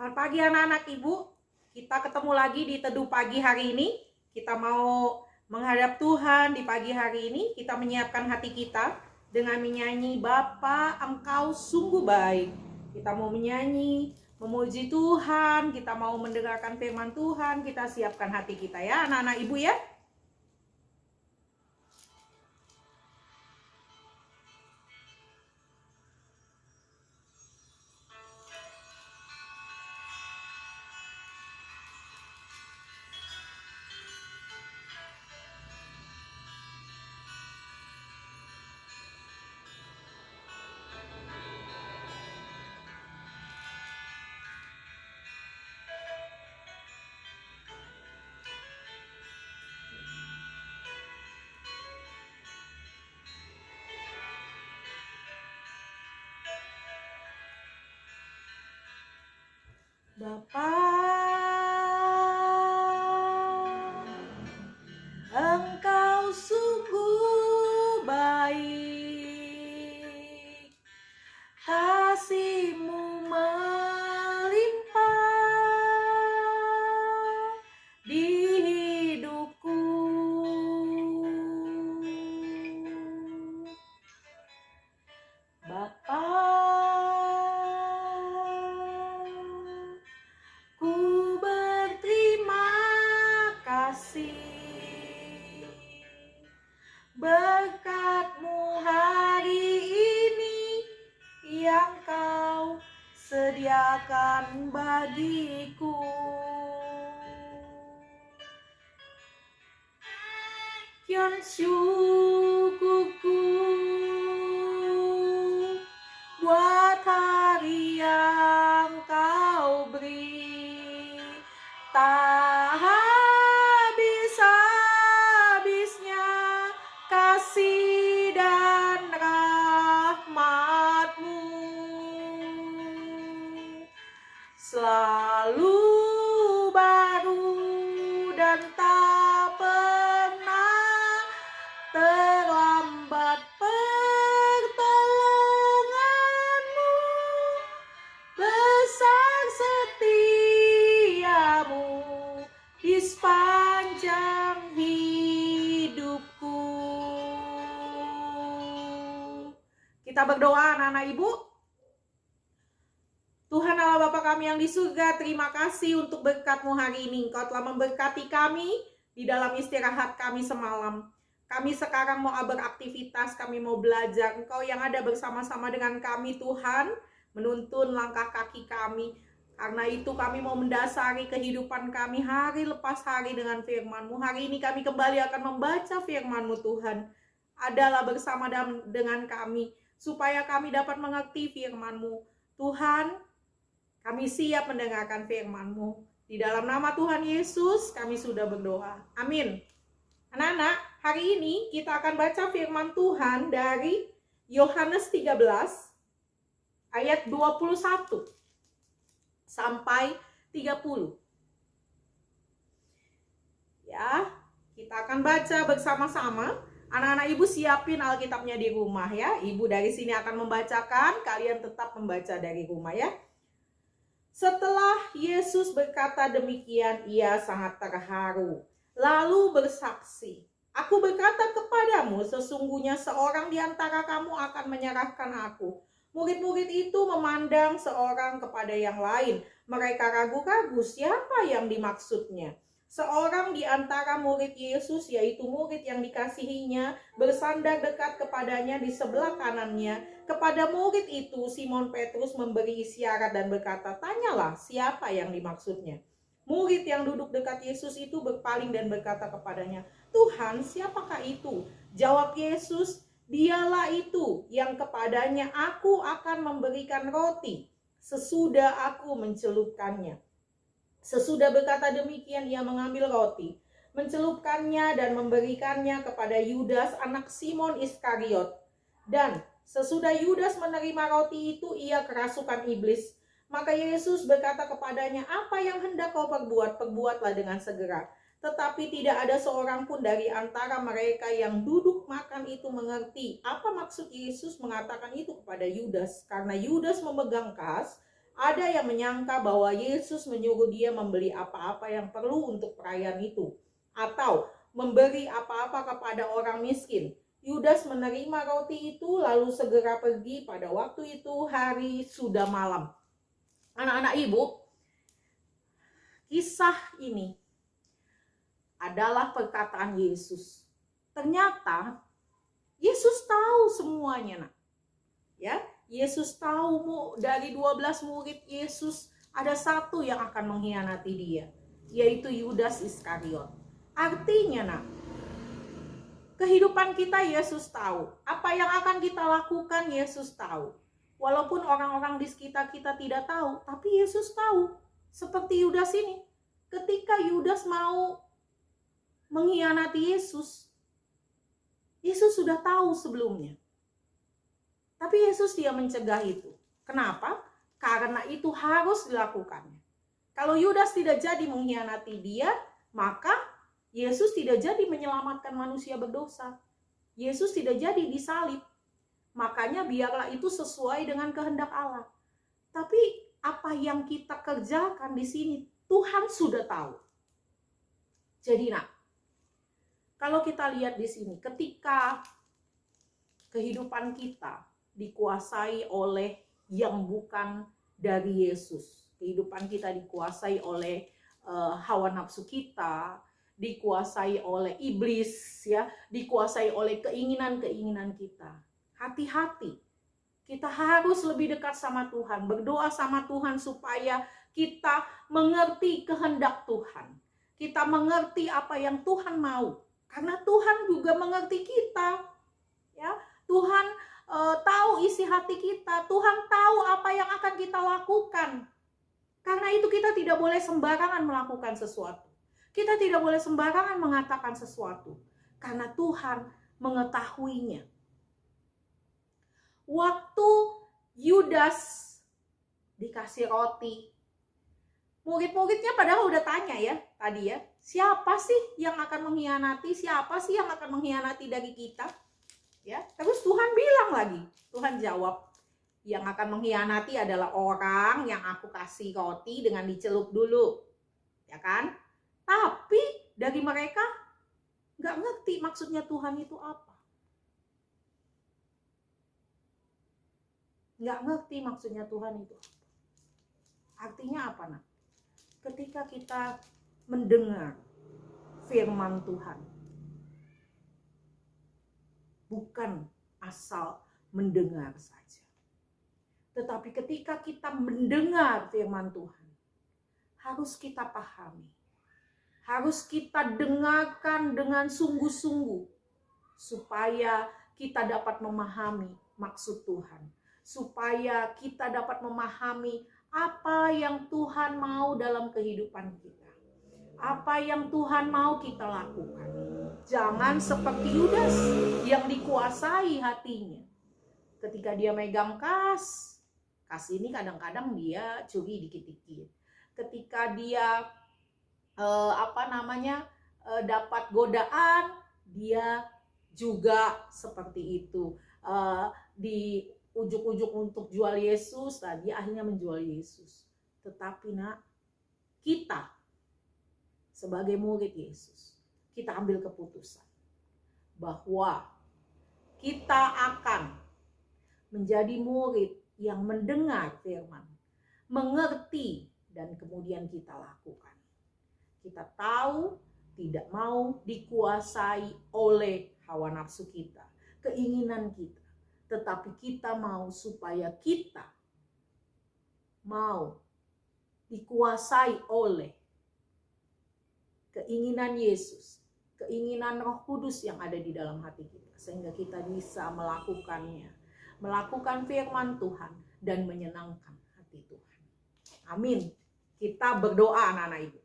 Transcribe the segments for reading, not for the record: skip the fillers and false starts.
Selamat pagi anak-anak Ibu. Kita ketemu lagi di Teduh Pagi hari ini. Kita mau menghadap Tuhan di pagi hari ini. Kita menyiapkan hati kita dengan menyanyi Bapa Engkau sungguh baik. Kita mau menyanyi, memuji Tuhan, kita mau mendengarkan firman Tuhan. Kita siapkan hati kita ya anak-anak Ibu ya. Bapa, Engkau sungguh baik, kasih-Mu melimpah di hidupku. Bapa, ku berterima kasih berkat-Mu hari ini yang Kau sediakan bagiku. Kian syukurku buat hari yang Kau beri, tak habis-habisnya kasih dan rahmat-Mu selalu baru dan tak pernah terlambat pertolongan-Mu, besar setia-Mu di sepanjang hidupku. Kita berdoa anak-anak Ibu. Tuhan Allah Bapa kami yang di surga, terima kasih untuk berkat-Mu hari ini. Engkau telah memberkati kami di dalam istirahat kami semalam. Kami sekarang mau beraktivitas, kami mau belajar. Engkau yang ada bersama-sama dengan kami Tuhan, menuntun langkah kaki kami. Karena itu kami mau mendasari kehidupan kami hari lepas hari dengan firman-Mu. Hari ini kami kembali akan membaca firman-Mu Tuhan. Adalah bersama dengan kami, supaya kami dapat mengerti firman-Mu. Tuhan, kami siap mendengarkan firman-Mu. Di dalam nama Tuhan Yesus kami sudah berdoa. Amin. Anak-anak, hari ini kita akan baca firman Tuhan dari Yohanes 13 ayat 21 sampai 30. Ya, kita akan baca bersama-sama. Anak-anak Ibu siapin Alkitabnya di rumah ya. Ibu dari sini akan membacakan, kalian tetap membaca dari rumah ya. Setelah Yesus berkata demikian, ia sangat terharu, lalu bersaksi, "Aku berkata kepadamu, sesungguhnya seorang di antara kamu akan menyerahkan aku." Murid-murid itu memandang seorang kepada yang lain. Mereka ragu-ragu siapa yang dimaksudnya. Seorang di antara murid Yesus, yaitu murid yang dikasihinya, bersandar dekat kepadanya di sebelah kanannya. Kepada murid itu, Simon Petrus memberi isyarat dan berkata, "Tanyalah siapa yang dimaksudnya." Murid yang duduk dekat Yesus itu berpaling dan berkata kepadanya, "Tuhan, siapakah itu?" Jawab Yesus, "Dialah itu yang kepadanya aku akan memberikan roti sesudah aku mencelupkannya." Sesudah berkata demikian, ia mengambil roti, mencelupkannya dan memberikannya kepada Yudas anak Simon Iskariot. Dan sesudah Yudas menerima roti itu, ia kerasukan iblis. Maka Yesus berkata kepadanya, "Apa yang hendak kau perbuat? Perbuatlah dengan segera." Tetapi tidak ada seorang pun dari antara mereka yang duduk makan itu mengerti apa maksud Yesus mengatakan itu kepada Yudas, karena Yudas memegang kas Ada yang menyangka bahwa Yesus menyuruh dia membeli apa-apa yang perlu untuk perayaan itu, atau memberi apa-apa kepada orang miskin. Yudas menerima roti itu lalu segera pergi. Pada waktu itu hari sudah malam. Anak-anak ibu, kisah ini adalah perkataan Yesus. Ternyata Yesus tahu semuanya, nak. Ya, Yesus tahu dari 12 murid Yesus ada satu yang akan mengkhianati dia, yaitu Yudas Iskariot. Artinya, nak, kehidupan kita Yesus tahu. Apa yang akan kita lakukan Yesus tahu. Walaupun orang-orang di sekitar kita tidak tahu, tapi Yesus tahu. Seperti Yudas ini. Ketika Yudas mau mengkhianati Yesus, Yesus sudah tahu sebelumnya. Tapi Yesus dia mencegah itu. Kenapa? Karena itu harus dilakukannya. Kalau Yudas tidak jadi mengkhianati dia, maka Yesus tidak jadi menyelamatkan manusia berdosa. Yesus tidak jadi disalib. Makanya biarlah itu sesuai dengan kehendak Allah. Tapi apa yang kita kerjakan di sini, Tuhan sudah tahu. Jadi nak, kalau kita lihat di sini, ketika kehidupan kita dikuasai oleh yang bukan dari Yesus, kehidupan kita dikuasai oleh hawa nafsu kita, dikuasai oleh iblis, ya, dikuasai oleh keinginan-keinginan kita. Hati-hati, kita harus lebih dekat sama Tuhan, berdoa sama Tuhan supaya kita mengerti kehendak Tuhan, kita mengerti apa yang Tuhan mau. Karena Tuhan juga mengerti kita, ya. Tuhan tahu isi hati kita. Tuhan tahu apa yang akan kita lakukan. Karena itu kita tidak boleh sembarangan melakukan sesuatu. Kita tidak boleh sembarangan mengatakan sesuatu. Karena Tuhan mengetahuinya. Waktu Yudas dikasih roti, murid-muridnya padahal udah tanya ya tadi ya, siapa sih yang akan mengkhianati? Siapa sih yang akan mengkhianati dari kita? Ya, terus Tuhan bilang lagi, Tuhan jawab, yang akan mengkhianati adalah orang yang aku kasih roti dengan dicelup dulu, ya kan? Tapi dari mereka nggak ngerti maksudnya Tuhan itu apa, nggak ngerti maksudnya Tuhan itu apa. Artinya apa, nak? Ketika kita mendengar firman Tuhan, bukan asal mendengar saja. Tetapi ketika kita mendengar firman Tuhan, harus kita pahami. Harus kita dengarkan dengan sungguh-sungguh. Supaya kita dapat memahami maksud Tuhan. Supaya kita dapat memahami apa yang Tuhan mau dalam kehidupan kita. Apa yang Tuhan mau kita lakukan. Jangan seperti Yudas yang dikuasai hatinya. Ketika dia megang kas ini kadang-kadang dia curi dikit-dikit. Ketika dia dapat godaan, dia juga seperti itu. Di ujuk-ujuk untuk jual Yesus, dia akhirnya menjual Yesus. Tetapi nak, kita sebagai murid Yesus, kita ambil keputusan bahwa kita akan menjadi murid yang mendengar firman, mengerti, dan kemudian kita lakukan. Kita tahu tidak mau dikuasai oleh hawa nafsu kita, keinginan kita, tetapi kita mau supaya kita mau dikuasai oleh keinginan Yesus, keinginan Roh Kudus yang ada di dalam hati kita, sehingga kita bisa melakukannya, melakukan firman Tuhan dan menyenangkan hati Tuhan. Amin. Kita berdoa anak-anak ibu.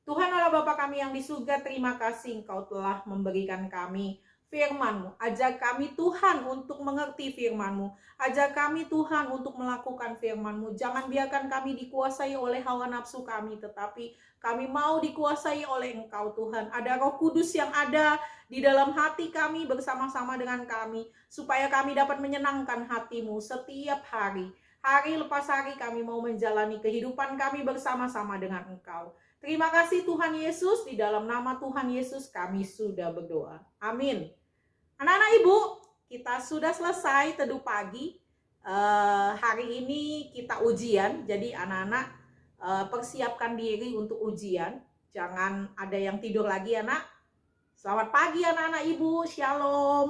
Tuhan Allah Bapa kami yang di surga, terima kasih Engkau telah memberikan kami firman-Mu. Ajar kami Tuhan untuk mengerti firman-Mu. Ajar kami Tuhan untuk melakukan firman-Mu. Jangan biarkan kami dikuasai oleh hawa nafsu kami, tetapi kami mau dikuasai oleh Engkau Tuhan. Ada Roh Kudus yang ada di dalam hati kami bersama-sama dengan kami, supaya kami dapat menyenangkan hati-Mu setiap hari. Hari lepas hari kami mau menjalani kehidupan kami bersama-sama dengan Engkau. Terima kasih Tuhan Yesus, di dalam nama Tuhan Yesus kami sudah berdoa. Amin. Anak-anak Ibu, kita sudah selesai teduh pagi. Hari ini kita ujian, jadi anak-anak persiapkan diri untuk ujian. Jangan ada yang tidur lagi anak. Selamat pagi anak-anak Ibu, Shalom.